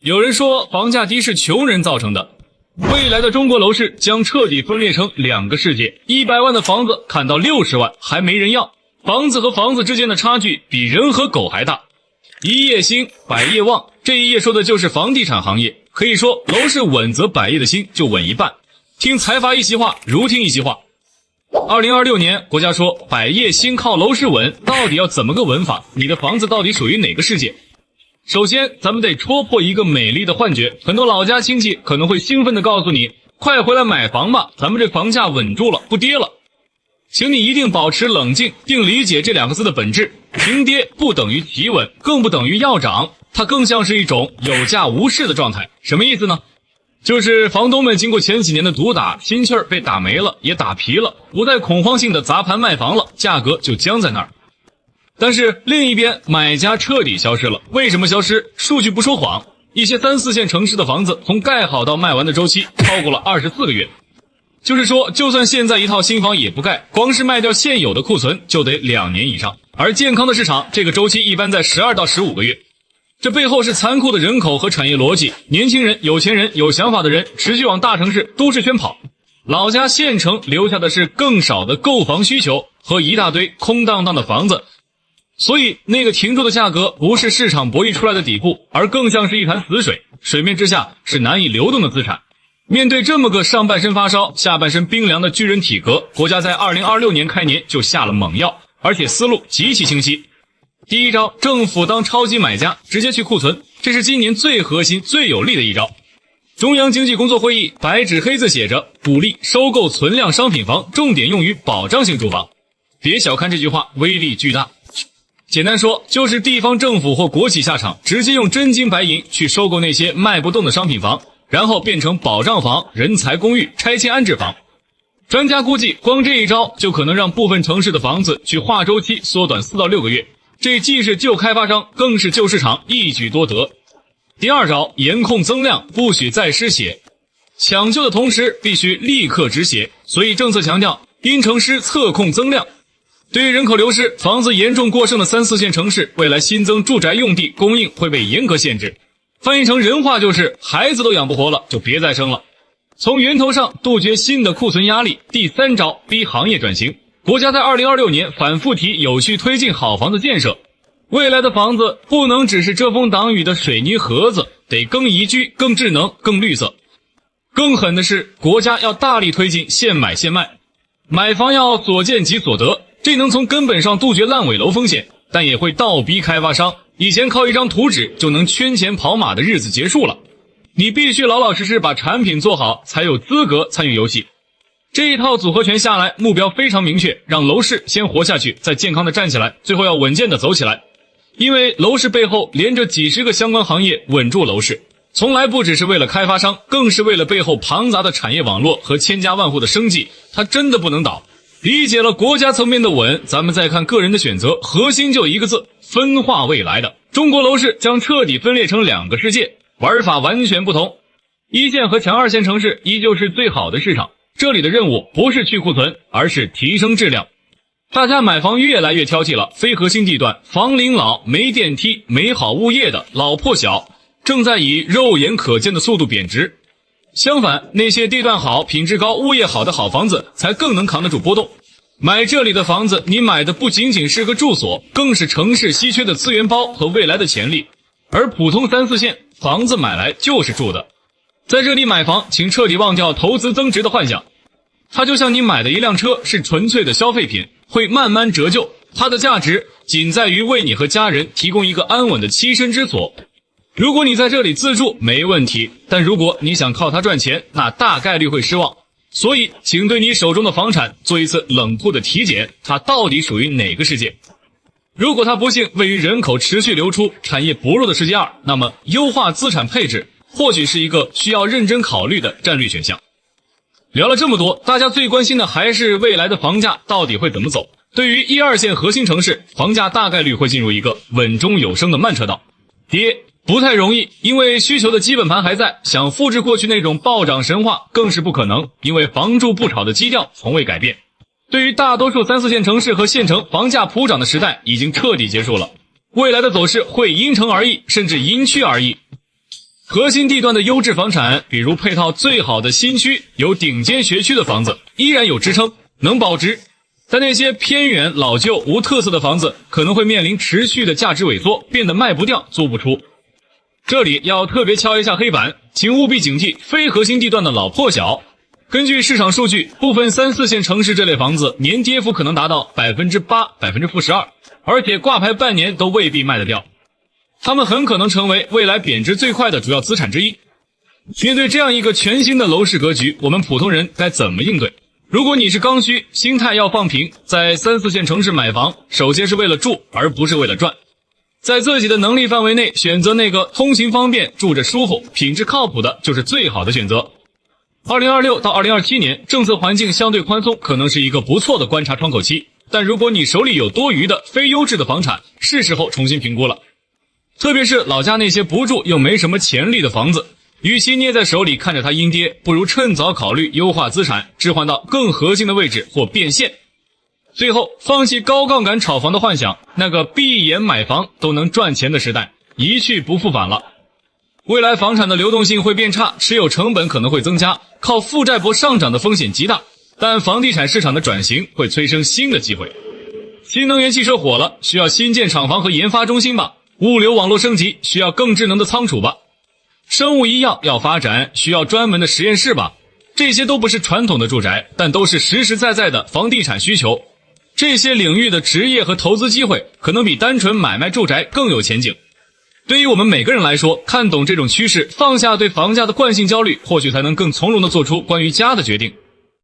有人说房价低是穷人造成的，未来的中国楼市将彻底分裂成两个世界，100万的房子砍到60万还没人要，房子和房子之间的差距比人和狗还大。一夜兴，百业旺，这一夜说的就是房地产行业，可以说楼市稳则百业的兴就稳一半。听财阀一席话，如听一席话。2026年国家说百业兴靠楼市稳，到底要怎么个稳法？你的房子到底属于哪个世界？首先咱们得戳破一个美丽的幻觉，很多老家亲戚可能会兴奋地告诉你，快回来买房吧，咱们这房价稳住了，不跌了。请你一定保持冷静，并理解这2个字的本质，停跌不等于企稳，更不等于要涨，它更像是一种有价无市的状态。什么意思呢？就是房东们经过前几年的毒打，心气儿被打没了，也打疲了，不再恐慌性的砸盘卖房了，价格就僵在那儿。但是另一边，买家彻底消失了。为什么消失？数据不说谎，一些3、4线城市的房子从盖好到卖完的周期超过了24个月。就是说，就算现在一套新房也不盖，光是卖掉现有的库存就得2年以上。而健康的市场，这个周期一般在12到15个月。这背后是残酷的人口和产业逻辑，年轻人、有钱人、有想法的人持续往大城市、都市圈跑，老家县城留下的是更少的购房需求和一大堆空荡荡的房子。所以那个停住的价格不是市场博弈出来的底部，而更像是一潭死水，水面之下是难以流动的资产。面对这么个上半身发烧下半身冰凉的巨人体格，国家在2026年开年就下了猛药，而且思路极其清晰。第一招，政府当超级买家，直接去库存，这是今年最核心最有力的一招。中央经济工作会议白纸黑字写着，鼓励收购存量商品房，重点用于保障性住房。别小看这句话，威力巨大。简单说，就是地方政府或国企下场，直接用真金白银去收购那些卖不动的商品房，然后变成保障房、人才公寓、拆迁安置房。专家估计，光这一招就可能让部分城市的房子去划周期缩短4到6个月，这既是救开发商，更是救市场，一举多得。第二招，严控增量，不许再失血。抢救的同时必须立刻止血，所以政策强调因城施策控增量。对于人口流失、房子严重过剩的3、4线城市，未来新增住宅用地供应会被严格限制。翻译成人话就是孩子都养不活了，就别再生了。从源头上杜绝新的库存压力。第三招，逼行业转型。国家在2026年反复提有序推进好房子建设，未来的房子不能只是遮风挡雨的水泥盒子，得更宜居、更智能、更绿色。更狠的是，国家要大力推进现买现卖，买房要所见即所得，这能从根本上杜绝烂尾楼风险，但也会倒逼开发商。以前靠一张图纸就能圈钱跑马的日子结束了，你必须老老实实把产品做好，才有资格参与游戏。这一套组合拳下来，目标非常明确，让楼市先活下去，再健康的站起来，最后要稳健的走起来。因为楼市背后连着几十个相关行业稳住楼市，从来不只是为了开发商，更是为了背后庞杂的产业网络和千家万户的生计，它真的不能倒。理解了国家层面的稳，咱们再看个人的选择，核心就一个字，分化未来的。中国楼市将彻底分裂成2个世界，玩法完全不同。1线和强2线城市依旧是最好的市场，这里的任务不是去库存，而是提升质量。大家买房越来越挑剔了，非核心地段、房龄老、没电梯、没好物业的老破小，正在以肉眼可见的速度贬值。相反，那些地段好、品质高、物业好的好房子才更能扛得住波动。买这里的房子，你买的不仅仅是个住所，更是城市稀缺的资源包和未来的潜力。而普通3、4线房子买来就是住的，在这里买房，请彻底忘掉投资增值的幻想。它就像你买的一辆车，是纯粹的消费品，会慢慢折旧，它的价值仅在于为你和家人提供一个安稳的栖身之所。如果你在这里自住没问题，但如果你想靠它赚钱，那大概率会失望。所以请对你手中的房产做一次冷酷的体检，它到底属于哪个世界？如果它不幸位于人口持续流出、产业薄弱的世界2，那么优化资产配置或许是一个需要认真考虑的战略选项。聊了这么多，大家最关心的还是未来的房价到底会怎么走。对于1、2线核心城市，房价大概率会进入一个稳中有升的慢车道，跌不太容易，因为需求的基本盘还在，想复制过去那种暴涨神话更是不可能，因为房住不炒的基调从未改变。对于大多数3、4线城市和县城，房价普涨的时代已经彻底结束了，未来的走势会因城而异，甚至因区而异。核心地段的优质房产，比如配套最好的新区、有顶尖学区的房子，依然有支撑，能保值。但那些偏远、老旧、无特色的房子，可能会面临持续的价值萎缩，变得卖不掉、租不出。这里要特别敲一下黑板，请务必警惕非核心地段的老破小。根据市场数据，部分3、4线城市这类房子年跌幅可能达到 8%、-12%， 而且挂牌半年都未必卖得掉。它们很可能成为未来贬值最快的主要资产之一。面对这样一个全新的楼市格局，我们普通人该怎么应对？如果你是刚需，心态要放平，在3、4线城市买房，首先是为了住，而不是为了赚。在自己的能力范围内，选择那个通行方便、住着舒服、品质靠谱的，就是最好的选择。2026到2027年，政策环境相对宽松，可能是一个不错的观察窗口期。但如果你手里有多余的非优质的房产，是时候重新评估了。特别是老家那些不住又没什么潜力的房子，与其捏在手里看着它阴跌，不如趁早考虑优化资产，置换到更核心的位置或变现。最后，放弃高杠杆炒房的幻想，那个闭眼买房都能赚钱的时代一去不复返了。未来房产的流动性会变差，持有成本可能会增加，靠负债博上涨的风险极大，但房地产市场的转型会催生新的机会。新能源汽车火了，需要新建厂房和研发中心吧？物流网络升级，需要更智能的仓储吧？生物医药要发展，需要专门的实验室吧？这些都不是传统的住宅，但都是实实在在的房地产需求。这些领域的职业和投资机会，可能比单纯买卖住宅更有前景。对于我们每个人来说，看懂这种趋势，放下对房价的惯性焦虑，或许才能更从容地做出关于家的决定。